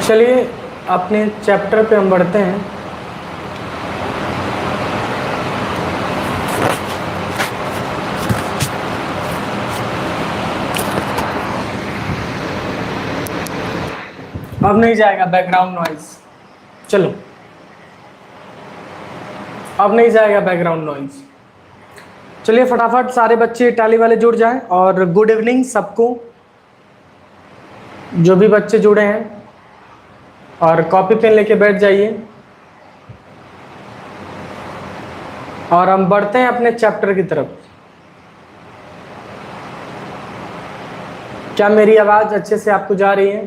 चलिए अपने चैप्टर पे हम बढ़ते हैं। अब नहीं जाएगा बैकग्राउंड नॉइज। चलो अब नहीं जाएगा बैकग्राउंड नॉइज। चलिए फटाफट सारे बच्चे टैली वाले जुड़ जाएं और गुड इवनिंग सबको, जो भी बच्चे जुड़े हैं, और कॉपी पेन लेके बैठ जाइए और हम बढ़ते हैं अपने चैप्टर की तरफ। क्या मेरी आवाज़ अच्छे से आपको जा रही है?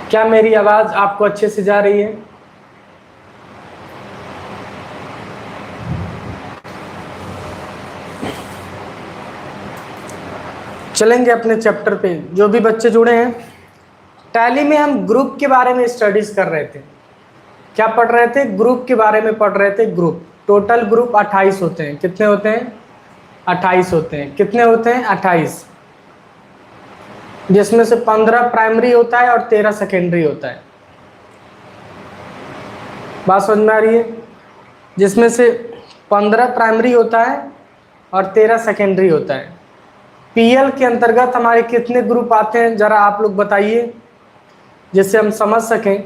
क्या मेरी आवाज़ आपको अच्छे से जा रही है? चलेंगे अपने चैप्टर पे। जो भी बच्चे जुड़े हैं, टैली में हम ग्रुप के बारे में स्टडीज कर रहे थे। क्या पढ़ रहे थे? ग्रुप के बारे में पढ़ रहे थे। ग्रुप, टोटल ग्रुप 28 होते हैं। कितने होते हैं? 28 होते हैं। कितने होते हैं? 28, जिसमें से 15 प्राइमरी होता है और 13 सेकेंडरी होता है। बात समझ में आ रही है? जिसमें से 15 प्राइमरी होता है और 13 सेकेंडरी होता है। पीएल के अंतर्गत हमारे कितने ग्रुप आते हैं, जरा आप लोग बताइए, जिससे हम समझ सकें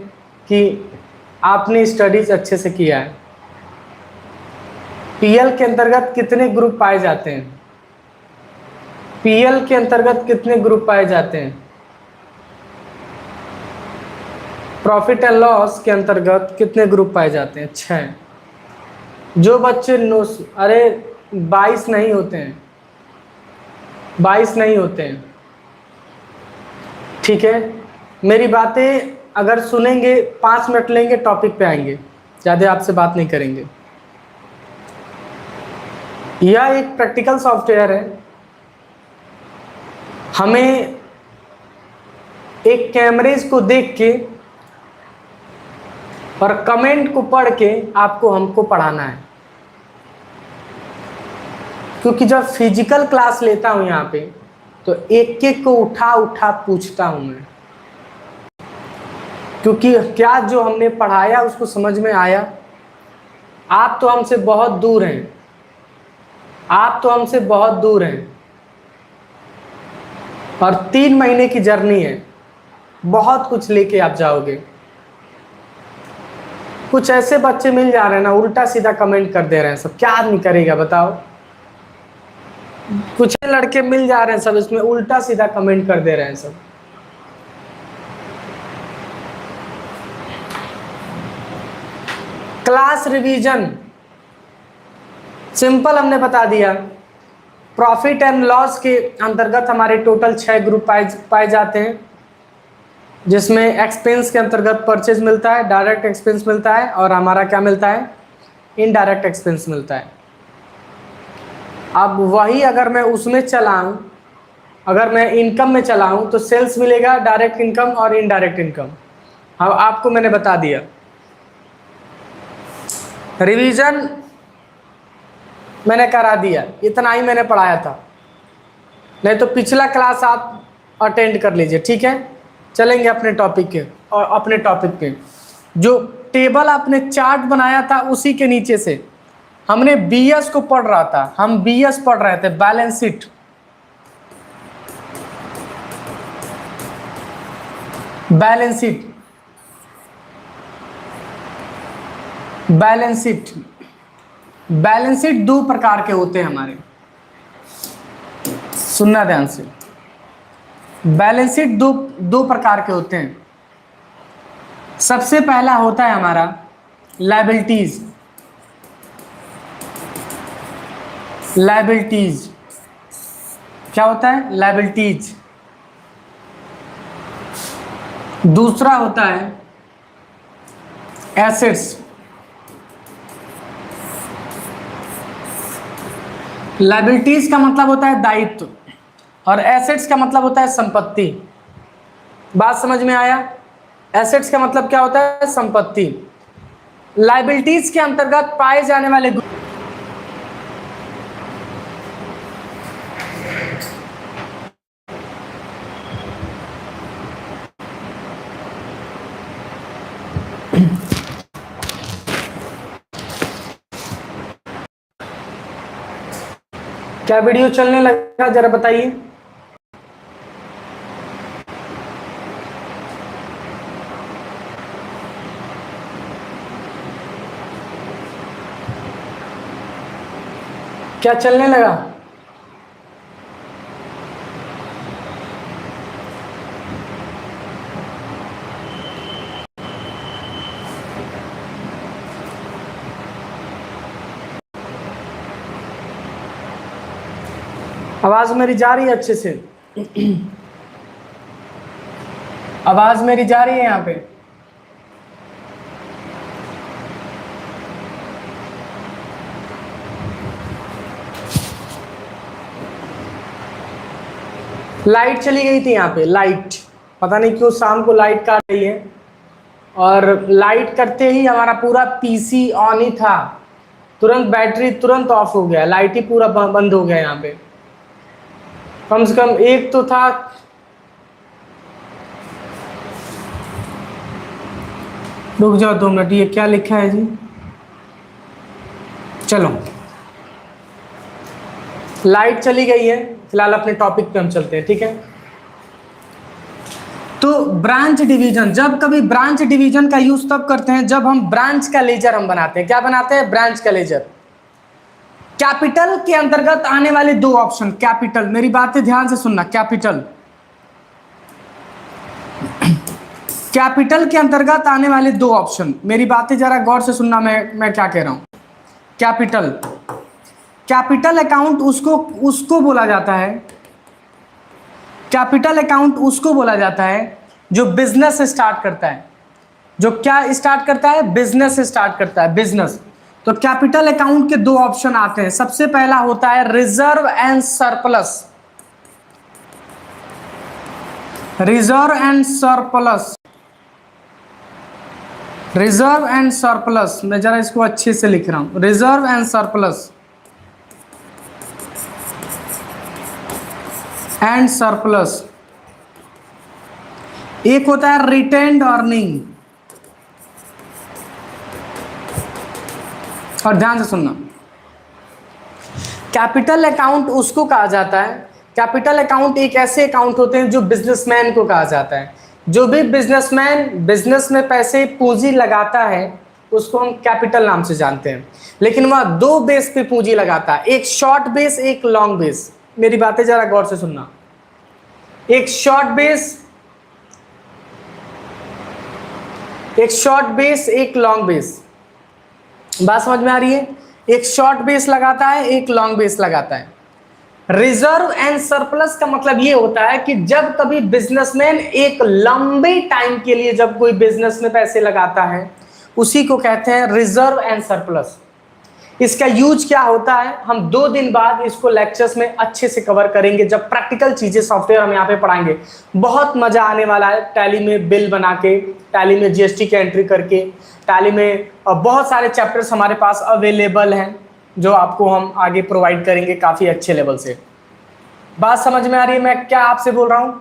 कि आपने स्टडीज अच्छे से किया है। पीएल के अंतर्गत कितने ग्रुप पाए जाते हैं? पीएल के अंतर्गत कितने ग्रुप पाए जाते हैं? प्रॉफिट एंड लॉस के अंतर्गत कितने ग्रुप पाए जाते हैं? 6। जो बच्चे अरे 22 नहीं होते हैं, 22 नहीं होते हैं। ठीक है, मेरी बातें अगर सुनेंगे 5 मिनट लेंगे, टॉपिक पे आएंगे, ज़्यादा आपसे बात नहीं करेंगे। यह एक प्रैक्टिकल सॉफ्टवेयर है। हमें एक कैमरेज को देख के और कमेंट को पढ़ के आपको हमको पढ़ाना है, क्योंकि जब फिजिकल क्लास लेता हूं यहाँ पे तो एक एक को उठा उठा पूछता हूं मैं, क्योंकि क्या जो हमने पढ़ाया उसको समझ में आया, आप तो हमसे बहुत दूर हैं, आप तो हमसे बहुत दूर हैं, और 3 महीने की जर्नी है, बहुत कुछ लेके आप जाओगे। कुछ ऐसे बच्चे मिल जा रहे हैं ना, उल्टा सीधा कमेंट कर दे रहे हैं सब, क्या आदमी करेगा बताओ। कुछ लड़के मिल जा रहे हैं सब, इसमें उल्टा सीधा कमेंट कर दे रहे हैं सब। क्लास रिवीजन सिंपल हमने बता दिया। प्रॉफिट एंड लॉस के अंतर्गत हमारे टोटल 6 ग्रुप पाए जाते हैं, जिसमें एक्सपेंस के अंतर्गत परचेज मिलता है, डायरेक्ट एक्सपेंस मिलता है, और हमारा क्या मिलता है, इनडायरेक्ट एक्सपेंस मिलता है। अब वही अगर मैं उसमें चलाऊं, अगर मैं इनकम में चलाऊं तो सेल्स मिलेगा, डायरेक्ट इनकम और इनडायरेक्ट इनकम। अब आपको मैंने बता दिया। रिवीजन मैंने करा दिया, इतना ही मैंने पढ़ाया था, नहीं तो पिछला क्लास आप अटेंड कर लीजिए, ठीक है। चलेंगे अपने टॉपिक के, और अपने टॉपिक पे जो टेबल आपने चार्ट बनाया था उसी के नीचे से हमने बीएस को पढ़ रहा था, हम बीएस पढ़ रहे थे, balance sheet. Balance sheet, balance sheet, balance sheet 2 प्रकार के होते हैं हमारे, सुनना ध्यान से। बैलेंस शीट दो प्रकार के होते हैं। सबसे पहला होता है हमारा लायबिलिटीज। लायबिलिटीज क्या होता है, लायबिलिटीज। दूसरा होता है एसेट्स। लायबिलिटीज का मतलब होता है दायित्व, और एसेट्स का मतलब होता है संपत्ति। बात समझ में आया। एसेट्स का मतलब क्या होता है, संपत्ति। लायबिलिटीज के अंतर्गत पाए जाने वाले क्या वीडियो चलने लगा, जरा बताइए। क्या चलने लगा? आवाज मेरी जा रही है अच्छे से? आवाज मेरी जा रही है यहाँ पे? लाइट चली गई थी यहाँ पे, लाइट पता नहीं क्यों शाम को लाइट काट रही है, और लाइट करते ही हमारा पूरा पीसी ऑन ही था, तुरंत बैटरी तुरंत ऑफ हो गया, लाइट ही पूरा बंद हो गया। यहाँ पे कम से कम एक तो था। रुक जाओ 2 मिनट, ये क्या लिखा है जी? चलो लाइट चली गई है, फिलहाल अपने टॉपिक पे हम चलते हैं, ठीक है। तो ब्रांच डिवीजन, जब कभी ब्रांच डिवीजन का यूज तब करते हैं जब हम ब्रांच का लेजर हम बनाते हैं। क्या बनाते हैं? ब्रांच का लेजर। कैपिटल के अंतर्गत आने वाले 2 ऑप्शन, कैपिटल, मेरी बातें ध्यान से सुनना, कैपिटल, कैपिटल के अंतर्गत आने वाले 2 ऑप्शन, मेरी बातें जरा गौर से सुनना, मैं क्या कह रहा हूं। कैपिटल, कैपिटल अकाउंट उसको बोला जाता है, कैपिटल अकाउंट उसको बोला जाता है जो बिजनेस स्टार्ट करता है। जो क्या स्टार्ट करता है? बिजनेस स्टार्ट करता है, बिजनेस। तो कैपिटल अकाउंट के 2 ऑप्शन आते हैं। सबसे पहला होता है reserve and surplus. Reserve and surplus, reserve and surplus, मैं जरा इसको अच्छे से लिख रहा हूं, reserve and surplus, and surplus. एक होता है रिटेन्ड अर्निंग, और ध्यान से सुनना, कैपिटल अकाउंट उसको कहा जाता है, कैपिटल अकाउंट एक ऐसे अकाउंट होते हैं जो बिजनेसमैन को कहा जाता है। जो भी बिजनेसमैन बिजनेस में पैसे पूंजी लगाता है उसको हम कैपिटल नाम से जानते हैं। लेकिन वह दो बेस पे पूंजी लगाता है, एक शॉर्ट बेस एक लॉन्ग बेस। मेरी बातें जरा गौर से सुनना, एक शॉर्ट बेस एक लॉन्ग बेस। बात समझ में आ रही है? एक शॉर्ट बेस लगाता है एक लॉन्ग बेस लगाता है। रिजर्व एंड सरप्लस का मतलब ये होता है कि जब कभी बिजनेसमैन एक लंबे टाइम के लिए जब कोई बिजनेस में पैसे लगाता है उसी को कहते हैं रिजर्व एंड सरप्लस। इसका यूज क्या होता है हम 2 दिन बाद इसको लेक्चर्स में अच्छे से कवर करेंगे, जब प्रैक्टिकल चीजें सॉफ्टवेयर हम यहाँ पे पढ़ाएंगे। बहुत मजा आने वाला है टैली में बिल बना के, टैली में जीएसटी की एंट्री करके, टैली में बहुत सारे चैप्टर्स हमारे पास अवेलेबल हैं जो आपको हम आगे प्रोवाइड करेंगे काफी अच्छे लेवल से। बात समझ में आ रही है मैं क्या आपसे बोल रहा हूं?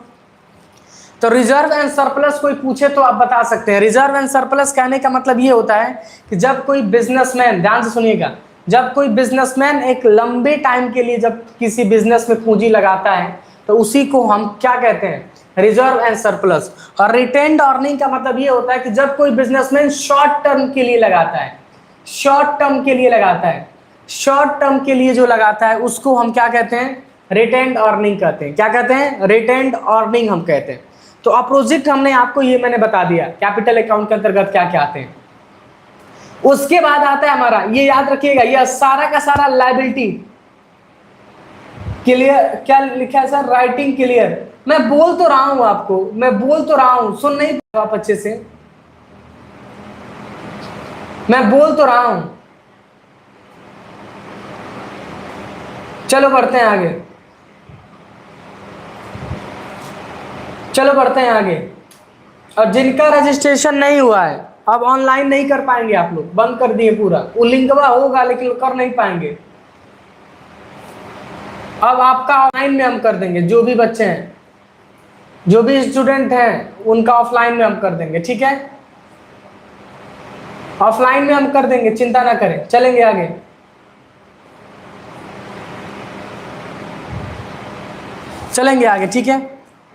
तो रिजर्व एंड सरप्लस कोई पूछे तो आप बता सकते हैं। रिजर्व एंड सरप्लस कहने का मतलब ये होता है कि जब कोई बिजनेसमैन, ध्यान से सुनिएगा, जब कोई बिजनेसमैन एक लंबे टाइम के लिए जब किसी बिजनेस में पूंजी लगाता है तो उसी को हम क्या कहते हैं? Reserve and surplus. और रिटेन्ड अर्निंग का मतलब ये होता है कि जब कोई बिजनेसमैन शॉर्ट टर्म के लिए लगाता है, शॉर्ट टर्म के लिए लगाता है, शॉर्ट टर्म के लिए जो लगाता है उसको हम क्या कहते हैं? रिटेन्ड अर्निंग कहते हैं। क्या कहते हैं? रिटेन्ड अर्निंग हम कहते हैं। तो अपोजिट हमने आपको ये मैंने बता दिया कैपिटल अकाउंट के अंतर्गत क्या क्या आते हैं। उसके बाद आता है हमारा, ये याद रखिएगा, ये सारा का सारा लायबिलिटी क्लियर। क्या लिखा है सर? Writing clear. मैं बोल तो रहा हूं आपको, मैं बोल तो रहा हूं, सुन नहीं पा आप अच्छे से? मैं बोल तो रहा हूं। चलो बढ़ते हैं आगे, चलो बढ़ते हैं आगे। और जिनका रजिस्ट्रेशन नहीं हुआ है अब ऑनलाइन नहीं कर पाएंगे, आप लोग बंद कर दिए पूरा, वो लिंकवा होगा लेकिन कर नहीं पाएंगे। अब आपका ऑनलाइन में हम कर देंगे, जो भी बच्चे हैं, जो भी स्टूडेंट हैं उनका ऑफलाइन में हम कर देंगे, ठीक है? ऑफलाइन में हम कर देंगे, चिंता ना करें। चलेंगे आगे, चलेंगे आगे, ठीक है?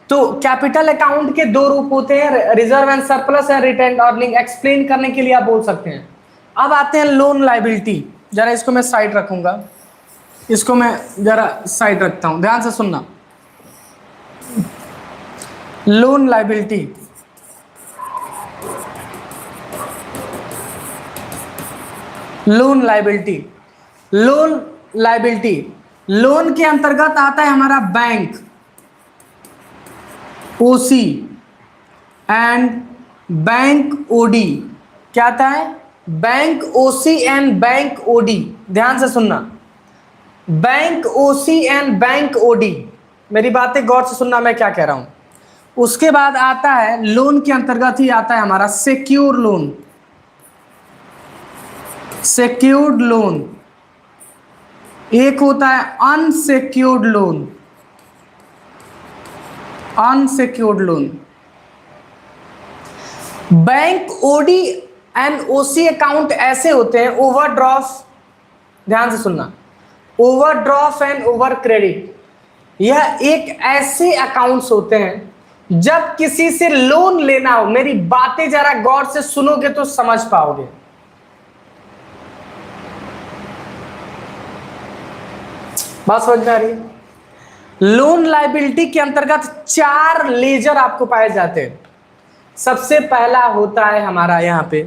तो कैपिटल अकाउंट के 2 रूप होते हैं, reserve and surplus and retained earning. Explain करने के लिए आप बोल सकते हैं। अब आते हैं लोन लायबिलिटी। जरा इसको मैं साइड रखूंगा, इसको मैं जरा साइड रखता हूं, ध्यान से सुनना। Loan liability, loan liability, loan liability, loan के अंतर्गत आता है हमारा bank, OC and bank OD. क्या आता है? Bank OC and bank OD. ध्यान से सुनना, bank OC and bank OD. मेरी बातें गौर से सुनना मैं क्या कह रहा हूं। उसके बाद आता है लोन के अंतर्गत ही आता है हमारा सिक्योर लोन, सिक्योर्ड लोन। एक होता है unsecured loan, unsecured loan. Bank OD and OC account ऐसे होते हैं, ओवरड्राफ्ट, ध्यान से सुनना, ओवरड्राफ्ट एंड ओवर क्रेडिट। यह एक ऐसे अकाउंट्स होते हैं जब किसी से लोन लेना हो, मेरी बातें जरा गौर से सुनोगे तो समझ पाओगे। बात समझ में आ रही है? लोन लायबिलिटी के अंतर्गत 4 लेजर आपको पाए जाते हैं। सबसे पहला होता है हमारा यहां पे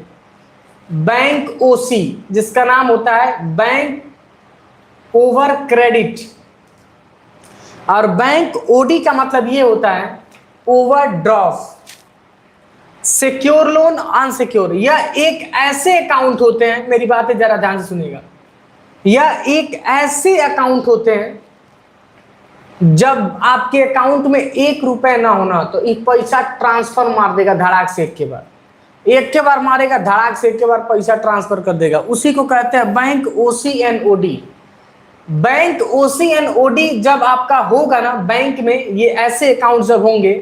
बैंक ओसी, जिसका नाम होता है बैंक ओवर क्रेडिट। और बैंक ओडी का मतलब ये होता है ओवरड्राफ्ट। सिक्योर लोन, अनसिक्योर, यह एक ऐसे अकाउंट होते हैं, मेरी बातें जरा ध्यान से सुनिएगा, यह एक ऐसे अकाउंट होते हैं जब आपके अकाउंट में 1 रुपए ना होना तो एक पैसा ट्रांसफर मार देगा धड़ाक से, एक के बार मारेगा धड़ाक से, एक के बार पैसा ट्रांसफर कर देगा। उसी को कहते हैं bank OC and OD. Bank OC and OD जब आपका होगा ना बैंक में, ये ऐसे अकाउंट जब होंगे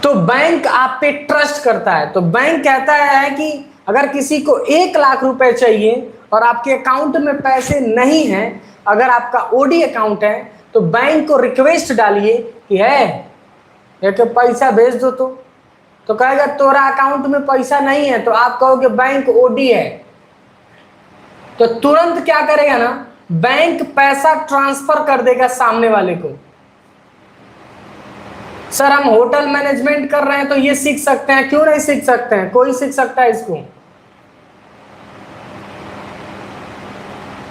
तो बैंक आप पे ट्रस्ट करता है। तो बैंक कहता है कि अगर किसी को 1 लाख रुपए चाहिए और आपके अकाउंट में पैसे नहीं हैं, अगर आपका ओडी अकाउंट है तो बैंक को रिक्वेस्ट डालिए कि है एक पैसा भेज दो। तो कहेगा तोरा अकाउंट में पैसा नहीं है, तो आप कहोगे बैंक ओडी है, तो तुरंत क्या करेगा ना, बैंक पैसा ट्रांसफर कर देगा सामने वाले को। सर हम होटल मैनेजमेंट कर रहे हैं तो ये सीख सकते हैं, क्यों नहीं सीख सकते हैं, कोई सीख सकता है इसको।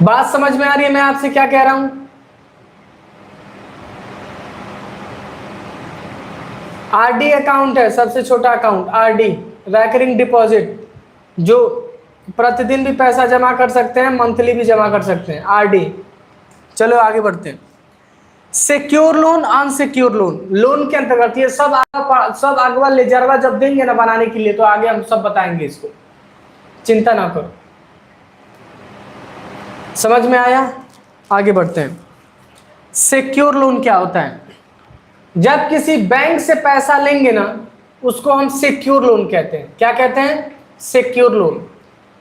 बात समझ में आ रही है मैं आपसे क्या कह रहा हूं? आरडी अकाउंट है सबसे छोटा अकाउंट, आरडी रैकरिंग डिपॉजिट, जो प्रतिदिन भी पैसा जमा कर सकते हैं, मंथली भी जमा कर सकते हैं, आरडी। चलो आगे बढ़ते हैं। Secure loan, unsecure loan, loan के अंतर्गत ये सब अगवा लेजरवा जब देंगे ना बनाने के लिए, तो आगे हम सब बताएंगे इसको, चिंता ना करो। समझ में आया? आगे बढ़ते हैं। सिक्योर लोन क्या होता है? जब किसी बैंक से पैसा लेंगे ना, उसको हम सिक्योर लोन कहते हैं। क्या कहते हैं? Secure loan.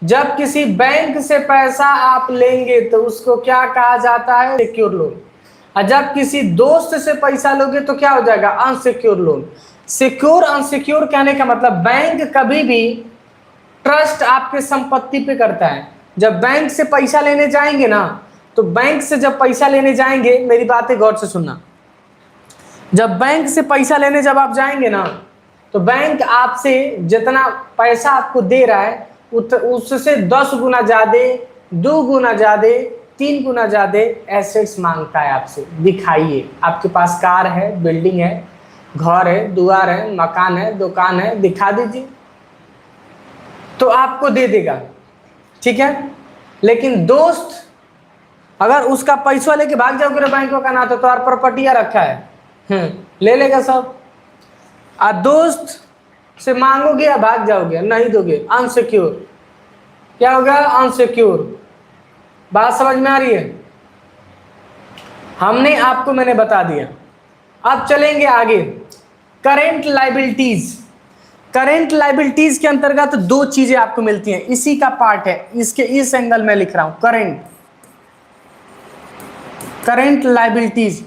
जब किसी बैंक से पैसा आप लेंगे तो उसको क्या कहा जाता है? Secure loan. और जब किसी दोस्त से पैसा लोगे तो क्या हो जाएगा? Unsecure loan. सिक्योर अनसिक्योर कहने का मतलब, बैंक कभी भी ट्रस्ट आपके संपत्ति पे करता है। जब बैंक से पैसा लेने जाएंगे ना, तो बैंक से जब पैसा लेने जाएंगे, मेरी बातें गौर से सुनना, जब बैंक से पैसा लेने जब आप जाएंगे ना, तो बैंक आपसे जितना पैसा आपको दे रहा है उससे 10 गुना ज्यादा, 2 गुना ज्यादा, 3 गुना ज्यादा एसेट्स मांगता है आपसे। दिखाइए, आपके पास कार है, बिल्डिंग है, घर है, दुआर है, मकान है, दुकान है, दिखा दीजिए, तो आपको दे देगा, ठीक है। लेकिन दोस्त, अगर उसका पैसा लेके भाग जाओगे बैंकों का ना, तो और प्रॉपर्टियां रखा है, ले लेगा सब। और दोस्त से मांगोगे या भाग जाओगे, नहीं दोगे, अनसिक्योर। क्या होगा? अनसिक्योर। बात समझ में आ रही है? हमने आपको, मैंने बता दिया। अब चलेंगे आगे। Current liabilities. करेंट लायबिलिटीज के अंतर्गत 2 चीजें आपको मिलती हैं, इसी का पार्ट है, इसके इस एंगल में लिख रहा हूं, करेंट लायबिलिटीज।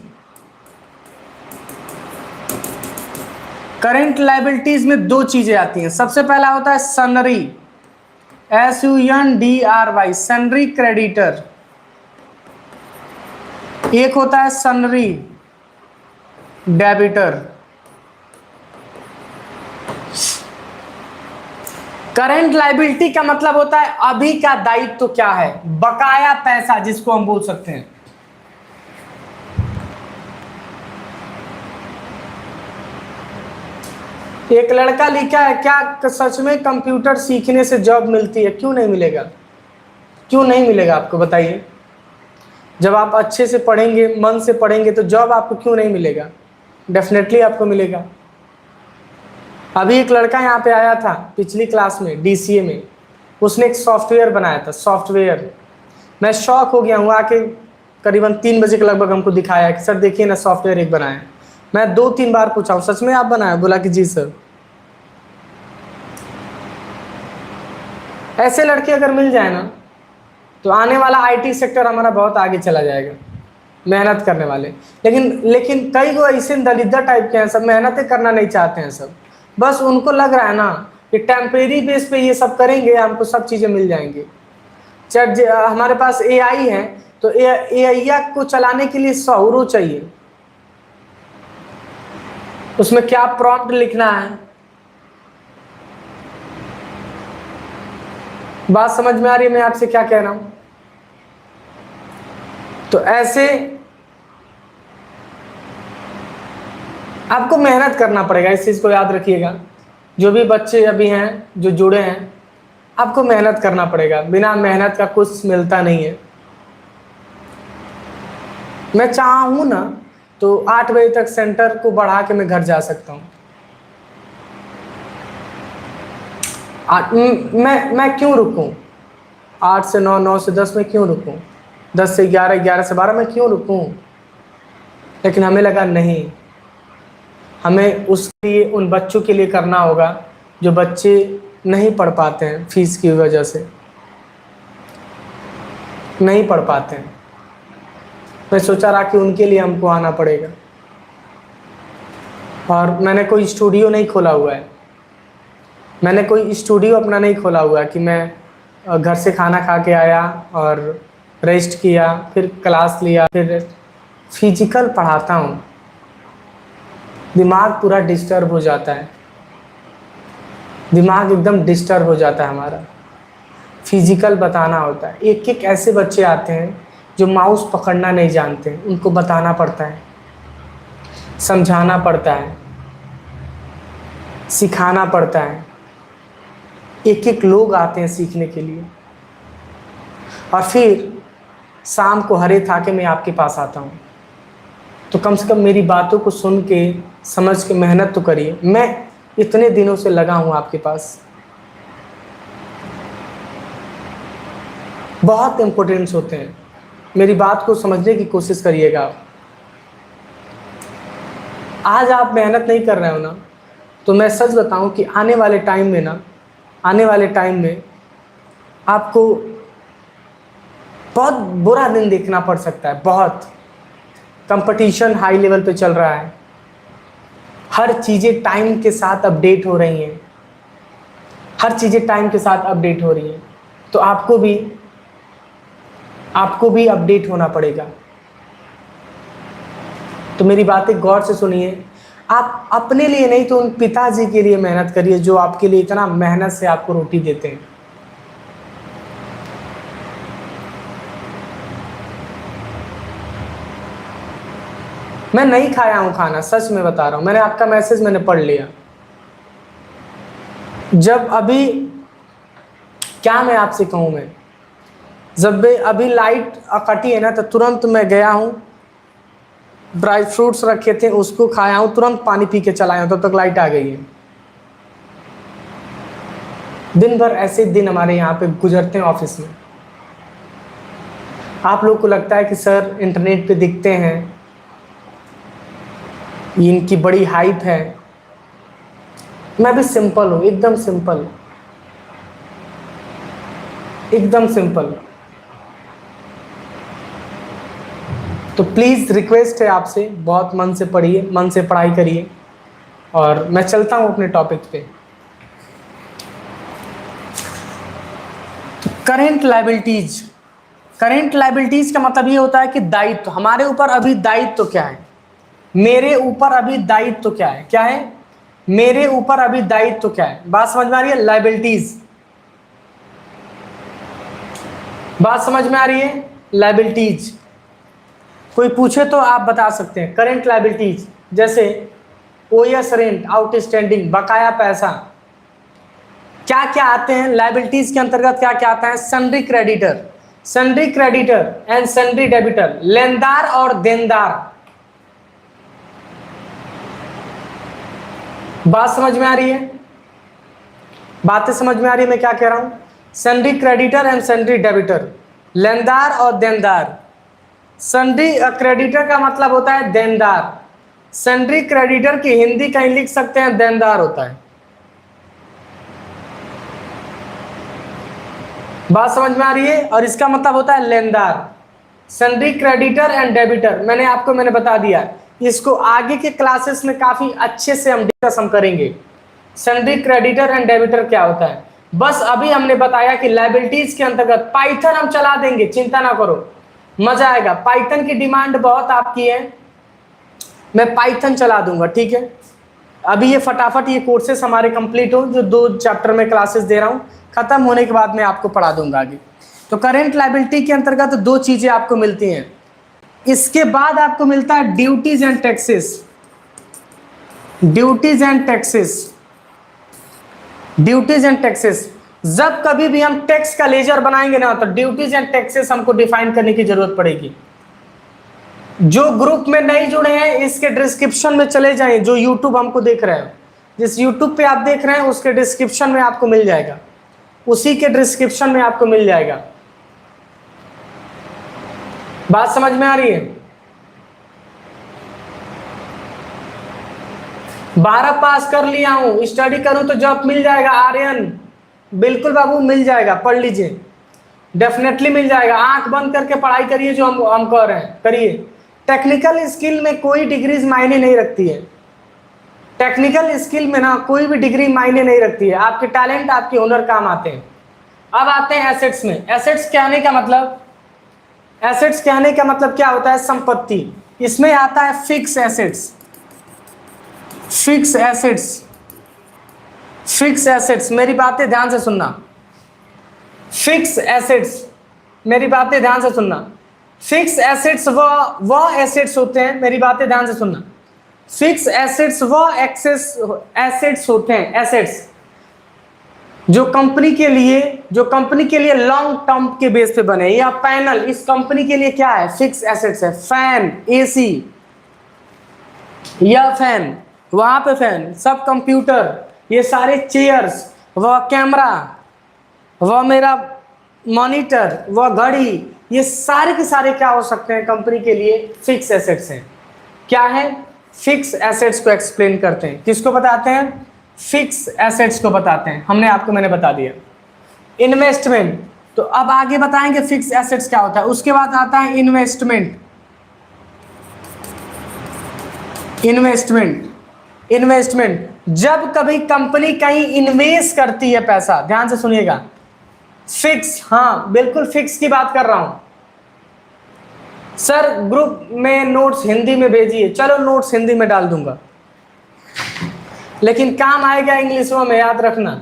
करेंट लायबिलिटीज में 2 चीजें आती हैं। सबसे पहला होता है सनरी, SUNDRY, सनरी क्रेडिटर। एक होता है सनरी डेबिटर। करेंट लायबिलिटी का मतलब होता है अभी का दायित्व तो क्या है, बकाया पैसा जिसको हम बोल सकते हैं। एक लड़का लिखा है, क्या सच में कंप्यूटर सीखने से जॉब मिलती है? क्यों नहीं मिलेगा? क्यों नहीं मिलेगा आपको बताइए? जब आप अच्छे से पढ़ेंगे, मन से पढ़ेंगे, तो जॉब आपको क्यों नहीं मिलेगा? डेफिनेटली आपको मिलेगा। अभी एक लड़का यहाँ पे आया था पिछली क्लास में, DCA में, उसने एक सॉफ्टवेयर बनाया था, सॉफ्टवेयर। मैं शॉक हो गया हूँ, आके करीबन 3 बजे के लगभग हमको दिखाया कि सर देखिए ना सॉफ्टवेयर एक बनाया। मैं 2-3 बार पूछा हूँ, सच में आप बनाया? बोला कि जी सर। ऐसे लड़के अगर मिल जाए ना, तो आने वाला IT सेक्टर हमारा बहुत आगे चला जाएगा, मेहनत करने वाले। लेकिन कई को ऐसे दलिद्र टाइप के हैं, सब मेहनतें करना नहीं चाहते हैं सब, बस उनको लग रहा है ना कि टेम्परेरी बेस पे ये सब करेंगे, हमको सब चीज़ें मिल जाएंगी। हमारे पास AI है, तो AI को चलाने के लिए शौरू चाहिए। उसमें क्या प्रॉम्प्ट लिखना है, बात समझ में आ रही है मैं आपसे क्या कह रहा हूं? तो ऐसे आपको मेहनत करना पड़ेगा, इस चीज को याद रखिएगा। जो भी बच्चे अभी हैं जो जुड़े हैं, आपको मेहनत करना पड़ेगा, बिना मेहनत का कुछ मिलता नहीं है। मैं चाहूँ ना तो 8 बजे तक सेंटर को बढ़ा के मैं घर जा सकता हूँ। मैं क्यों रुकूं? 8 से 9, 9 से 10 में क्यों रुकूं? 10 से 11, 11 से 12 में क्यों रुकूं? लेकिन हमें लगा नहीं, हमें उसके लिए, उन बच्चों के लिए करना होगा जो बच्चे नहीं पढ़ पाते हैं, फीस की वजह से नहीं पढ़ पाते हैं। मैं सोचा रहा कि उनके लिए हमको आना पड़ेगा, और मैंने कोई स्टूडियो नहीं खोला हुआ है, मैंने कोई स्टूडियो अपना नहीं खोला हुआ है कि मैं घर से खाना खा के आया और रेस्ट किया, फिर क्लास लिया, फिर फिजिकल पढ़ाता हूँ। दिमाग पूरा डिस्टर्ब हो जाता है, दिमाग एकदम डिस्टर्ब हो जाता है हमारा। फिजिकल बताना होता है। एक एक ऐसे बच्चे आते हैं जो माउस पकड़ना नहीं जानते, उनको बताना पड़ता है, समझाना पड़ता है, सिखाना पड़ता है। एक एक लोग आते हैं सीखने के लिए, और फिर शाम को हरे थाके मैं आपके पास आता हूँ। तो कम से कम मेरी बातों को सुन के, समझ के मेहनत तो करिए। मैं इतने दिनों से लगा हूँ आपके पास, बहुत इम्पोर्टेंस होते हैं। मेरी बात को समझने की कोशिश करिएगा। आज आप मेहनत नहीं कर रहे हो ना, तो मैं सच बताऊं कि आने वाले टाइम में ना, आने वाले टाइम में आपको बहुत बुरा दिन देखना पड़ सकता है। बहुत कंपटीशन हाई लेवल पे चल रहा है, हर चीज़ें टाइम के साथ अपडेट हो रही हैं, हर चीज़ें टाइम के साथ अपडेट हो रही हैं। तो आपको भी अपडेट होना पड़ेगा। तो मेरी बातें गौर से सुनिए। आप अपने लिए नहीं तो उन पिताजी के लिए मेहनत करिए जो आपके लिए इतना मेहनत से आपको रोटी देते हैं। मैं नहीं खाया हूं खाना, सच में बता रहा हूं। मैंने आपका मैसेज मैंने पढ़ लिया। जब अभी क्या मैं आपसे कहूं, मैं जब अभी लाइट कटी है ना, तो तुरंत मैं गया हूं, ड्राई फ्रूट्स रखे थे उसको खाया हूं, तुरंत पानी पी के चलाया हूं, तब तक लाइट आ गई है। दिन भर ऐसे दिन हमारे यहाँ पे गुजरते हैं ऑफिस में। आप लोग को लगता है कि सर इंटरनेट पे दिखते हैं, इनकी बड़ी हाइप है। मैं भी सिंपल हूँ, एकदम सिंपल, एकदम सिंपल। तो प्लीज़ रिक्वेस्ट है आपसे, बहुत मन से पढ़िए, मन से पढ़ाई करिए। और मैं चलता हूँ अपने टॉपिक पे। Current liabilities. करेंट लायबिलिटीज का मतलब ये होता है कि दायित्व, हमारे ऊपर अभी दायित्व क्या है, मेरे ऊपर अभी दायित्व क्या है, क्या है मेरे ऊपर अभी दायित्व क्या है। बात समझ में आ रही है? लायबिलिटीज, बात समझ में आ रही है? लायबिलिटीज। कोई पूछे तो आप बता सकते हैं। करेंट लायबिलिटीज जैसे ओएस रेंट, आउटस्टैंडिंग, बकाया पैसा, क्या क्या आते हैं लायबिलिटीज के अंतर्गत? क्या क्या आता है? Sundry creditor, sundry creditor and sundry debtor, लेनदार और देनदार। बात समझ में आ रही है? बातें समझ में आ रही है मैं क्या कह रहा हूं? Sundry creditor and sundry debtor, लेनदार और देनदार। सन्ड्री क्रेडिटर का मतलब होता है देनदार। सन्ड्री क्रेडिटर की हिंदी कहीं लिख सकते हैं देनदार होता है। बात समझ में आ रही है? और इसका मतलब होता है लेनदार। सन्ड्री क्रेडिटर एंड डेबिटर मैंने बता दिया। इसको आगे के क्लासेस में काफी अच्छे से हम डिस्कस करेंगे। सन्ड्री क्रेडिटर एंड डेबिटर क्या होता है। बस अभी हमने बताया कि लायबिलिटीज के अंतर्गत पाइथन हम चला देंगे, चिंता ना करो, मजा आएगा। पाइथन की डिमांड बहुत आपकी है, मैं पाइथन चला दूंगा, ठीक है। अभी ये फटाफट ये कोर्सेस हमारे कंप्लीट हो, जो 2 चैप्टर में क्लासेस दे रहा हूँ, खत्म होने के बाद मैं आपको पढ़ा दूंगा आगे। तो करेंट लायबिलिटी के अंतर्गत 2 चीजें आपको मिलती हैं। इसके बाद आपको मिलता है duties and taxes. Duties and taxes, duties and taxes. जब कभी भी हम टैक्स का लेजर बनाएंगे ना, तो ड्यूटीज एंड टैक्सेस हमको डिफाइन करने की जरूरत पड़ेगी। जो ग्रुप में नहीं जुड़े हैं, इसके डिस्क्रिप्शन में चले जाएं। जो यूट्यूब हमको देख रहे हैं, जिस यूट्यूब पे आप देख रहे हैं, उसके डिस्क्रिप्शन में आपको मिल जाएगा, उसी के डिस्क्रिप्शन में आपको मिल जाएगा। बात समझ में आ रही है? 12 पास कर लिया हूं, स्टडी करूं तो जॉब मिल जाएगा। आर्यन बिल्कुल बाबू मिल जाएगा, पढ़ लीजिए, डेफिनेटली मिल जाएगा। आंख बंद करके पढ़ाई करिए, जो हम कह रहे हैं करिए। टेक्निकल स्किल में कोई डिग्रीज मायने नहीं रखती है। टेक्निकल स्किल में ना कोई भी डिग्री मायने नहीं रखती है, आपके टैलेंट आपके हुनर काम आते हैं। अब आते हैं एसेट्स में। एसेट्स कहने का मतलब, एसेट्स कहने का मतलब क्या होता है? संपत्ति। इसमें आता है fix assets. Fix assets, fix assets, मेरी बातें ध्यान से सुनना। फिक्स एसेट्स, मेरी बातें ध्यान से सुनना। फिक्स एसेट्स वह एसेट्स होते हैं, मेरी बातें ध्यान से सुनना। फिक्स एसेट्स वह एक्सेस एसेट्स होते हैं, एसेट्स जो कंपनी के लिए लॉन्ग टर्म के बेस पे बने। या पैनल इस कंपनी के लिए क्या है? फिक्स एसेट्स है। फैन, एसी, या फैन, वहां पे फैन, सब कंप्यूटर, ये सारे चेयर्स, वह कैमरा, वह मेरा मॉनिटर, वह घड़ी, ये सारे के सारे क्या हो सकते हैं? कंपनी के लिए फिक्स एसेट्स हैं। क्या है? फिक्स एसेट्स को एक्सप्लेन करते हैं। किसको बताते हैं? फिक्स एसेट्स को बताते हैं। मैंने बता दिया। इन्वेस्टमेंट, तो अब आगे बताएंगे फिक्स एसेट्स क्या होता है। उसके बाद आता है इन्वेस्टमेंट। इन्वेस्टमेंट जब कभी कंपनी कहीं इन्वेस्ट करती है पैसा, ध्यान से सुनिएगा। फिक्स, हाँ बिल्कुल फिक्स की बात कर रहा हूं। सर ग्रुप में नोट्स हिंदी में भेजिए, चलो नोट्स हिंदी में डाल दूंगा, लेकिन काम आएगा इंग्लिशों में, याद रखना।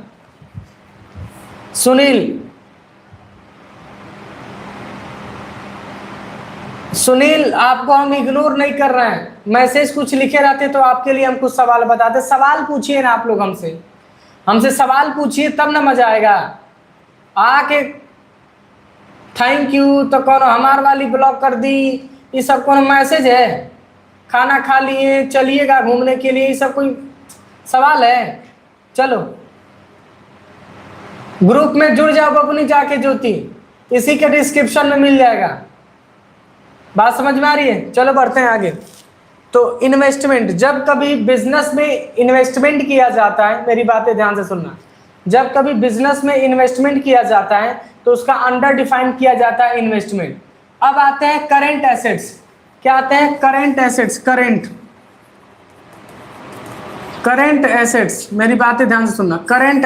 सुनील, आपको हम इग्नोर नहीं कर रहे हैं। मैसेज कुछ लिखे रहते तो आपके लिए हम कुछ सवाल बताते। सवाल पूछिए ना आप लोग, हमसे सवाल पूछिए, तब ना मजा आएगा। आके थैंक यू तो कौन हमार वाली ब्लॉक कर दी, ये सब कौन मैसेज है? खाना खा लिए, चलिएगा घूमने के लिए, ये सब कोई सवाल है? चलो ग्रुप में जुड़ जाओ बबुनी जाके, ज्योति, इसी के डिस्क्रिप्शन में मिल जाएगा। बात समझ में आ रही है? चलो बढ़ते हैं आगे। तो इन्वेस्टमेंट, जब कभी बिजनेस में इन्वेस्टमेंट किया जाता है, मेरी बातें ध्यान से सुनना, जब कभी बिजनेस में इन्वेस्टमेंट किया जाता है तो उसका अंडर डिफाइन किया जाता है इन्वेस्टमेंट। अब आते हैं करंट एसेट्स। क्या आते हैं? Current assets. करंट एसेट्स, मेरी बातें ध्यान से सुनना। करंट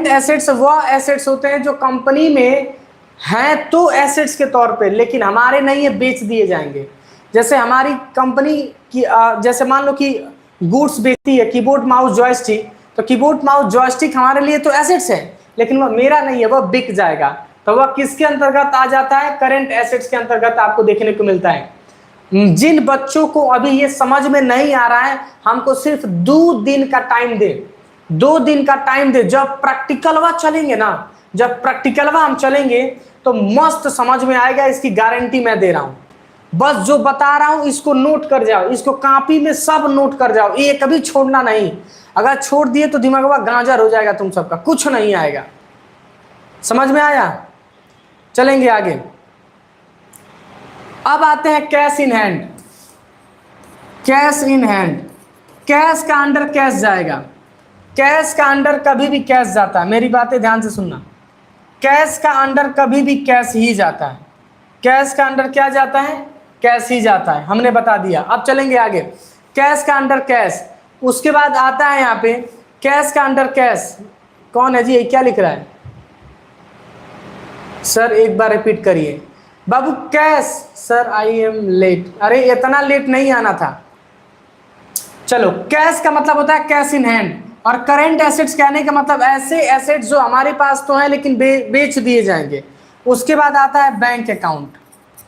एसेट्स वह एसेट्स होते हैं जो कंपनी में हैं तो एसेट्स के तौर पे, लेकिन हमारे नहीं है, बेच दिए जाएंगे। जैसे हमारी कंपनी की जैसे मान लो कि गुड्स बेचती है, कीबोर्ड माउस जॉयस्टिक, तो कीबोर्ड माउस जॉयस्टिक हमारे लिए तो एसेट्स है, लेकिन वह मेरा नहीं है, वह बिक जाएगा। तो वह किसके अंतर्गत आ जाता है? करंट एसेट्स के अंतर्गत आपको देखने को मिलता है। जिन बच्चों को अभी ये समझ में नहीं आ रहा है, हमको सिर्फ 2 दिन का टाइम दे, 2 दिन का टाइम दे। जब प्रैक्टिकलवा चलेंगे ना, जब प्रैक्टिकलवा हम चलेंगे तो मस्त समझ में आएगा, इसकी गारंटी मैं दे रहा हूं। बस जो बता रहा हूं इसको नोट कर जाओ, इसको कॉपी में सब नोट कर जाओ, ये कभी छोड़ना नहीं। अगर छोड़ दिए तो दिमाग में गाजर हो जाएगा, तुम सबका कुछ नहीं आएगा। समझ में आया? चलेंगे आगे। अब आते हैं cash in hand. Cash in hand, cash का अंडर कैश जाएगा। कैश का अंडर कभी भी कैश जाता है, मेरी बातें ध्यान से सुनना। कैश का अंडर कभी भी कैश ही जाता है। कैश का अंडर क्या जाता है? कैश ही जाता है, हमने बता दिया। अब चलेंगे आगे। कैश का अंडर कैश, उसके बाद आता है यहाँ पे कैश का अंडर कैश। कौन है जी, ये क्या लिख रहा है सर? एक बार रिपीट करिए बाबू। Cash, sir I am late. अरे इतना लेट नहीं आना था। चलो, कैश का मतलब होता है कैश इन हैंड, और करेंट एसेट्स कहने का मतलब ऐसे एसेट्स जो हमारे पास तो है लेकिन बेच दिए जाएंगे। उसके बाद आता है बैंक अकाउंट।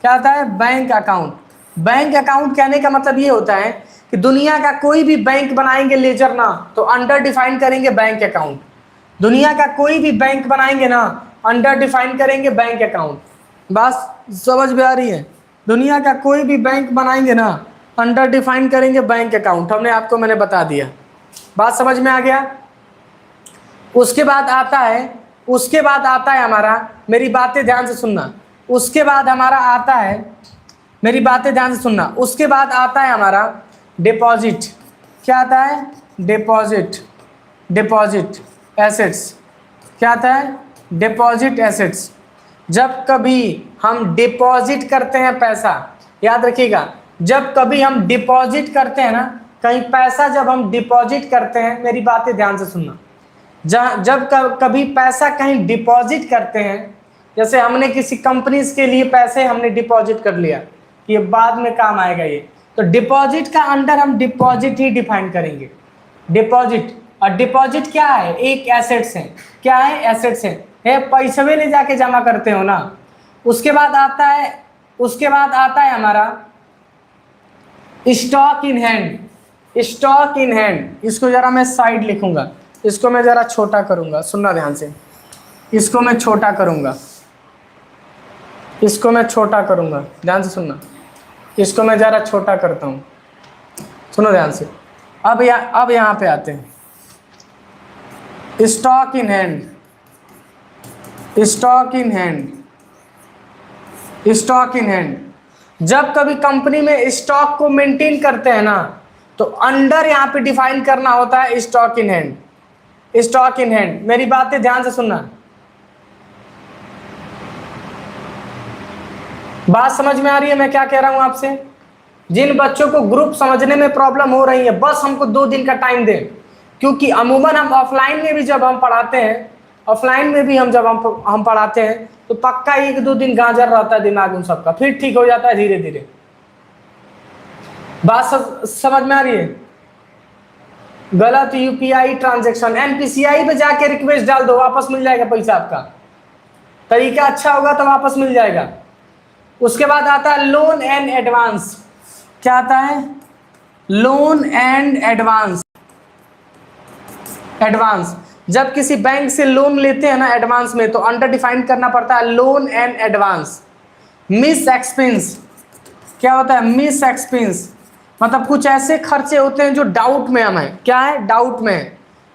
क्या आता है? Bank account. बैंक अकाउंट कहने का मतलब ये होता है कि दुनिया का कोई भी बैंक बनाएंगे लेजर ना, तो अंडर डिफाइन करेंगे बैंक अकाउंट। दुनिया का कोई भी बैंक बनाएंगे ना, अंडर डिफाइन करेंगे बैंक अकाउंट। बस समझ में आ रही है? दुनिया का कोई भी बैंक बनाएंगे ना, अंडर डिफाइन करेंगे बैंक अकाउंट। मैंने बता दिया, बात समझ में आ गया? उसके बाद आता है हमारा, मेरी बातें ध्यान से सुनना, उसके बाद हमारा आता है, मेरी बातें ध्यान से सुनना, उसके बाद आता है हमारा डिपॉजिट। क्या आता है? Deposit assets. क्या आता है? Deposit assets. जब कभी हम डिपॉजिट करते हैं पैसा, याद रखिएगा, जब कभी हम डिपॉजिट करते हैं ना कहीं पैसा, जब हम डिपॉजिट करते हैं, मेरी बातें ध्यान से सुनना, जब कभी पैसा कहीं डिपॉजिट करते हैं, जैसे हमने किसी कंपनीज के लिए पैसे हमने डिपॉजिट कर लिया, ये बाद में काम आएगा ये, तो डिपॉजिट का अंडर हम डिपॉजिट ही डिफाइन करेंगे, डिपॉजिट। और डिपॉजिट क्या है? एक एसेट्स है। क्या है? एसेट्स है पैसे ले जाके जमा करते हो ना। उसके बाद आता है हमारा stock in hand. Stock in hand, इसको जरा मैं साइड लिखूंगा, इसको मैं जरा छोटा करूंगा, सुनना ध्यान से, इसको मैं छोटा करूंगा, इसको मैं छोटा करूंगा, ध्यान से सुनना, इसको मैं जरा छोटा करता हूं, सुनो ध्यान से। अब यहाँ पे आते हैं stock in hand. Stock in hand, stock in hand, जब कभी कंपनी में स्टॉक को मेंटेन करते हैं ना, तो अंडर यहाँ पे डिफाइन करना होता है stock in hand. Stock in hand, मेरी बातें ध्यान से सुनना, बात समझ में आ रही है मैं क्या कह रहा हूं आपसे? जिन बच्चों को ग्रुप समझने में प्रॉब्लम हो रही है, बस हमको 2 दिन का टाइम दें, क्योंकि अमूमन हम ऑफलाइन में भी जब हम पढ़ाते हैं, ऑफलाइन में भी हम जब हम पढ़ाते हैं तो पक्का 1-2 दिन गाजर रहता है दिमाग उन सबका, फिर ठीक हो जाता है धीरे धीरे। बात समझ में आ रही है? गलत यूपीआई ट्रांजैक्शन, एनपीसीआई पे जाके रिक्वेस्ट डाल दो, वापस मिल जाएगा पैसा आपका। तरीका अच्छा होगा तो वापस मिल जाएगा। उसके बाद आता है लोन एंड एडवांस। क्या आता है? Loan and advance. एडवांस, जब किसी बैंक से लोन लेते हैं ना एडवांस में, तो अंडर डिफाइन करना पड़ता है loan and advance. Miss expense, क्या होता है? मिस एक्सपेंस, मतलब कुछ ऐसे खर्चे होते हैं जो डाउट में हमें, क्या है? डाउट में,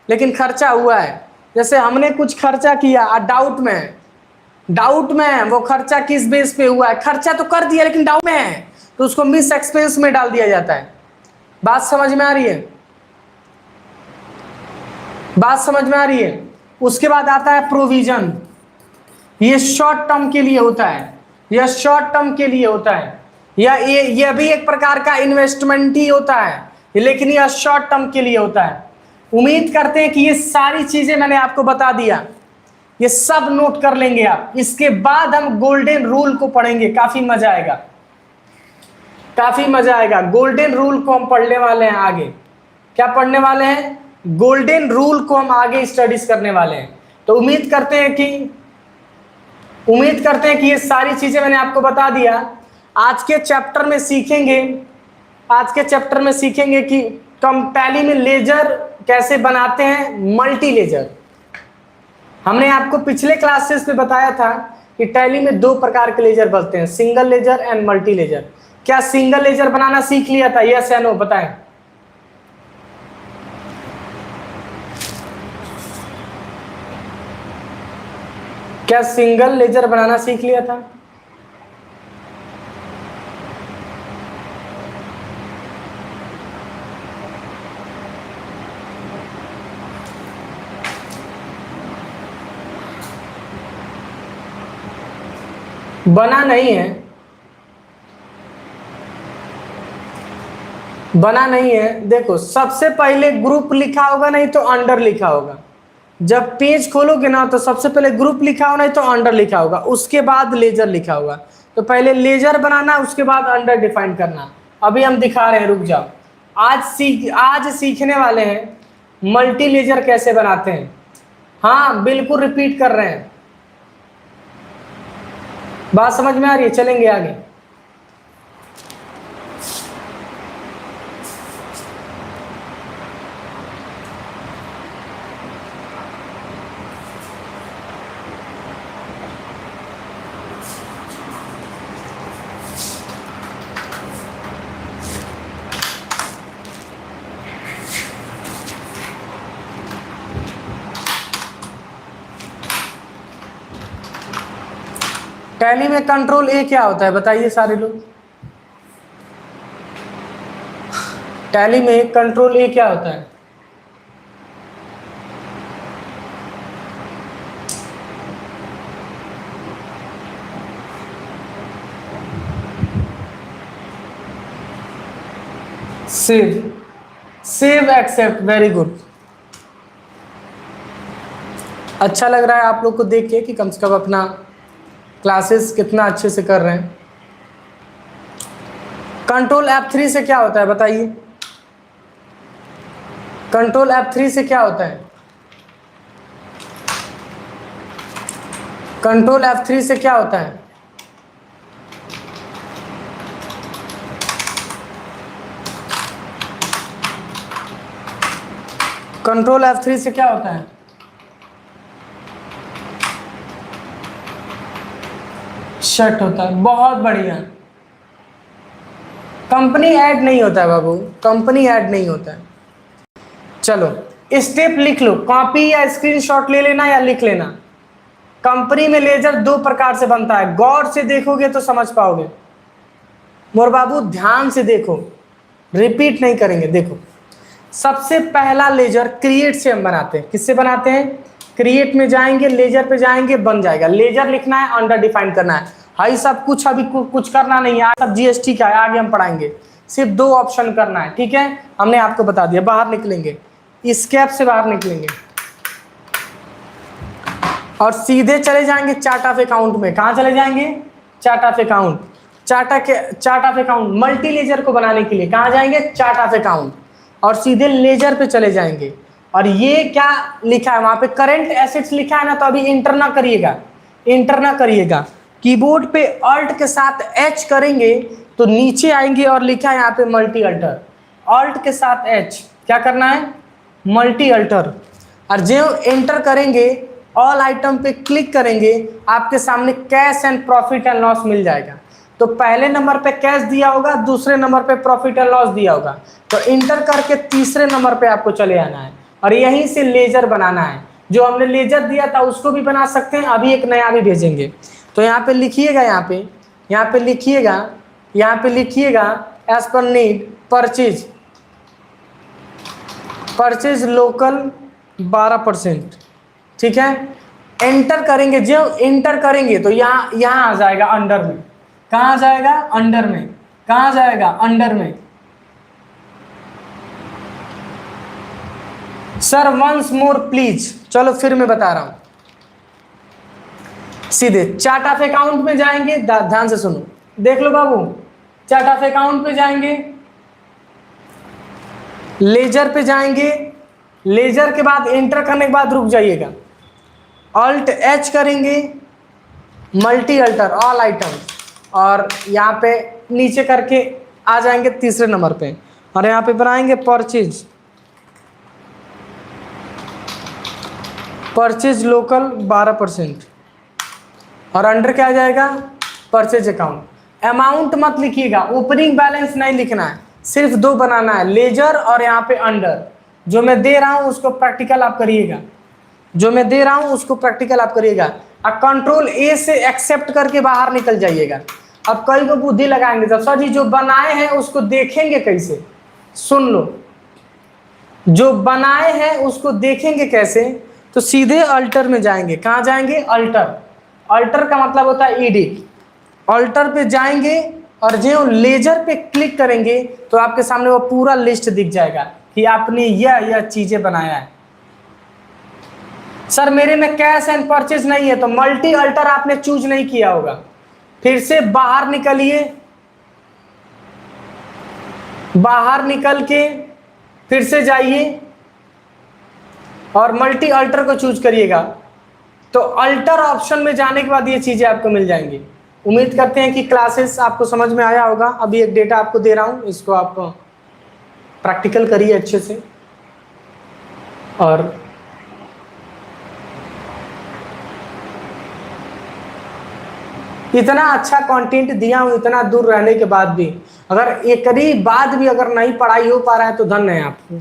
लेकिन खर्चा हुआ है। जैसे हमने कुछ खर्चा किया और डाउट में, डाउट में है वो खर्चा किस बेस पे हुआ है, खर्चा तो कर दिया लेकिन डाउट में है, तो उसको मिस एक्सपेंस में डाल दिया जाता है। बात समझ में आ रही है? बात समझ में आ रही है? उसके बाद आता है प्रोविजन। ये शॉर्ट टर्म के लिए होता है, यह शॉर्ट टर्म के लिए होता है, यह भी एक प्रकार का इन्वेस्टमेंट ही होता है, लेकिन यह शॉर्ट टर्म के लिए होता है। उम्मीद करते हैं कि ये सारी चीजें मैंने आपको बता दिया, ये सब नोट कर लेंगे आप। इसके बाद हम गोल्डन रूल को पढ़ेंगे, काफी मजा आएगा, काफी मजा आएगा। गोल्डन रूल को हम पढ़ने वाले हैं आगे। क्या पढ़ने वाले हैं? गोल्डन रूल को हम आगे स्टडीज करने वाले हैं। तो उम्मीद करते हैं कि ये सारी चीजें मैंने आपको बता दिया। आज के चैप्टर में सीखेंगे कि टैली में लेजर कैसे बनाते हैं, मल्टी लेजर। हमने आपको पिछले क्लासेस में बताया था कि टैली में 2 प्रकार के लेजर बनते हैं, single ledger and multi ledger. क्या सिंगल लेजर बनाना सीख लिया था? यस या नो बताएं। क्या सिंगल लेजर बनाना सीख लिया था? बना नहीं है, बना नहीं है। देखो, सबसे पहले ग्रुप लिखा होगा, नहीं तो अंडर लिखा होगा। जब पेज खोलोगे ना तो सबसे पहले ग्रुप लिखा होगा, नहीं तो अंडर लिखा होगा, उसके बाद लेजर लिखा होगा। तो पहले लेजर बनाना, उसके बाद अंडर डिफाइन करना। अभी हम दिखा रहे हैं, रुक जाओ। आज सीखने वाले हैं मल्टी लेजर कैसे बनाते हैं। हाँ बिल्कुल रिपीट कर रहे हैं, बात समझ में आ रही है? चलेंगे आगे। टैली में कंट्रोल ए क्या होता है बताइए सारे लोग। टैली में कंट्रोल ए क्या होता है? Save, save accept, very good. अच्छा लग रहा है आप लोग को देख के कि कम से कम अपना क्लासेस कितना अच्छे से कर रहे हैं। कंट्रोल F3 से क्या होता है बताइए? कंट्रोल F3 से क्या होता है? कंट्रोल F3 से क्या होता है? कंट्रोल F3 से क्या होता है? शट होता है। बहुत बढ़िया। कंपनी ऐड नहीं होता है बाबू, कंपनी ऐड नहीं होता है। चलो स्टेप लिख लो, कॉपी या स्क्रीनशॉट ले लेना या लिख लेना। कंपनी में लेजर दो प्रकार से बनता है, गौर से देखोगे तो समझ पाओगे। मोर बाबू ध्यान से देखो, रिपीट नहीं करेंगे। देखो सबसे पहला लेजर क्रिएट से हम बनाते हैं। किससे बनाते हैं? क्रिएट में जाएंगे, लेजर पे जाएंगे, बन जाएगा। लेजर लिखना है, अंडर डिफाइन करना है। हाई सब कुछ अभी कुछ करना नहीं है, सब जीएसटी का है, आगे हम पढ़ाएंगे। सिर्फ दो ऑप्शन करना है, ठीक है? हमने आपको बता दिया। बाहर निकलेंगे, स्केप से बाहर निकलेंगे और सीधे चले जाएंगे चार्ट ऑफ अकाउंट में। कहाँ चले जाएंगे? Chart of account. Chart of account multi ledger को बनाने के लिए कहाँ जाएंगे? Chart of account. और सीधे लेजर पे चले जाएंगे। और ये क्या लिखा है वहां पे? करंट एसेट्स लिखा है ना, तो अभी इंटर ना करिएगा, इंटर ना करिएगा। कीबोर्ड पे अल्ट के साथ एच करेंगे तो नीचे आएंगे और लिखा है यहाँ पे मल्टी अल्टर। अल्ट के साथ एच क्या करना है? Multi alter. और जो एंटर करेंगे, ऑल आइटम पे क्लिक करेंगे, आपके सामने cash and profit and loss मिल जाएगा। तो पहले नंबर पे कैश दिया होगा, दूसरे नंबर पे प्रॉफिट एंड लॉस दिया होगा। तो इंटर करके तीसरे नंबर पे आपको चले आना है और यहीं से लेजर बनाना है। जो हमने लेजर दिया था उसको भी बना सकते हैं, अभी एक नया भी भेजेंगे। तो यहाँ पे लिखिएगा, यहाँ पे लिखिएगा, यहाँ पे लिखिएगा as per need purchase local 12%, ठीक है? एंटर करेंगे, जो एंटर करेंगे तो यहाँ आ जाएगा अंडर में। कहाँ जाएगा? अंडर में। कहाँ जाएगा? अंडर में। Sir once more please. चलो फिर मैं बता रहा हूं। सीधे चार्ट ऑफ अकाउंट में जाएंगे, ध्यान से सुनो, देख लो बाबू। चार्ट ऑफ अकाउंट पे जाएंगे, लेजर पे जाएंगे, लेजर के बाद एंटर करने के बाद रुक जाइएगा, अल्ट एच करेंगे, मल्टी अल्टर ऑल आइटम, और यहाँ पे नीचे करके आ जाएंगे तीसरे नंबर पे और यहाँ पे बनाएंगे परचेज लोकल 12%। और अंडर क्या आ जाएगा? Purchase account. अमाउंट मत लिखिएगा, ओपनिंग बैलेंस नहीं लिखना है, सिर्फ दो बनाना है, लेजर और यहाँ पे अंडर। जो मैं दे रहा हूँ उसको प्रैक्टिकल आप करिएगा, जो मैं दे रहा हूँ उसको प्रैक्टिकल आप करिएगा। अब कंट्रोल ए से एक्सेप्ट करके बाहर निकल जाइएगा। अब कई को बुद्धि लगाएंगे तो सर जी जो बनाए हैं उसको देखेंगे कैसे? सुन लो, जो बनाए हैं उसको देखेंगे कैसे? तो सीधे अल्टर में जाएंगे। कहाँ जाएंगे? अल्टर। अल्टर का मतलब होता है एडिट। अल्टर पे जाएंगे और जो लेजर पे क्लिक करेंगे तो आपके सामने वो पूरा लिस्ट दिख जाएगा कि आपने यह चीजें बनाया है। सर मेरे में कैश एंड परचेज नहीं है, तो मल्टी अल्टर आपने चूज नहीं किया होगा। फिर से बाहर निकलिए, बाहर निकल के फिर से जाइए और मल्टी अल्टर को चूज करिएगा। तो अल्टर ऑप्शन में जाने के बाद ये चीजें आपको मिल जाएंगी। उम्मीद करते हैं कि क्लासेस आपको समझ में आया होगा। अभी एक डेटा आपको दे रहा हूं, इसको आप प्रैक्टिकल करिए अच्छे से। और इतना अच्छा कंटेंट दिया हूं, इतना दूर रहने के बाद भी, अगर एक बाद भी अगर नहीं पढ़ाई हो पा रहा है तो धन्य है आपको।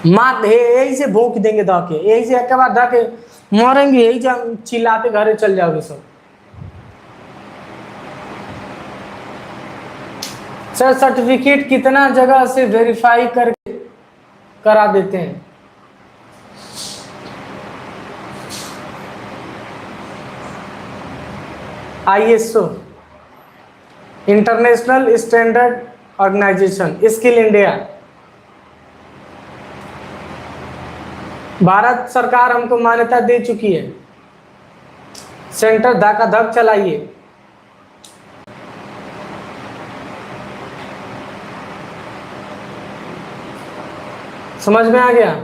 मार यही से भोंक देंगे धके, यही से एक बार धके मरेंगे, यही चिल्लाते घरे चल जाओगे सब। सर सर्टिफिकेट कितना जगह से वेरीफाई करके करा देते हैं? ISO international standard organization, skill India. Bharat सरकार हमको मान्यता दे चुकी है। सेंटर धक चलाइए। समझ में आ गया?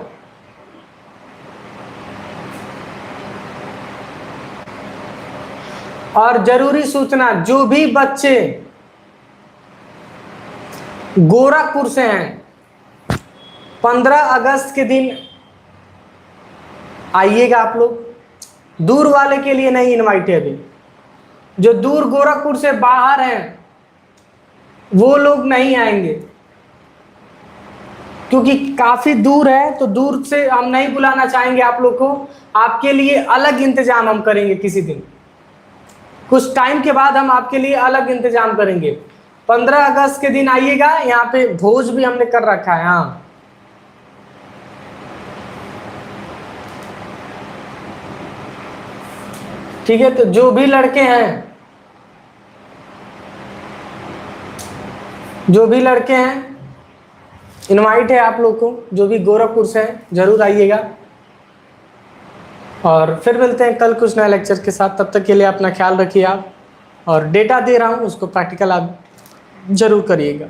और जरूरी सूचना, जो भी बच्चे गोरखपुर से हैं 15 अगस्त के दिन आइएगा आप लोग। दूर वाले के लिए नहीं इनवाइट है अभी। जो दूर गोरखपुर से बाहर हैं वो लोग नहीं आएंगे, क्योंकि काफी दूर है, तो दूर से हम नहीं बुलाना चाहेंगे आप लोग को। आपके लिए अलग इंतजाम हम करेंगे किसी दिन, कुछ टाइम के बाद हम आपके लिए अलग इंतजाम करेंगे। 15 अगस्त के दिन आइएगा। यहाँ पे भोज भी हमने कर रखा है। हाँ, ठीक है। तो जो भी लड़के हैं, इनवाइट है आप लोग को, जो भी गोरखपुर से हैं जरूर आइएगा। और फिर मिलते हैं कल कुछ नए लेक्चर के साथ। तब तक के लिए अपना ख्याल रखिए आप, और डेटा दे रहा हूँ उसको प्रैक्टिकल आप जरूर करिएगा।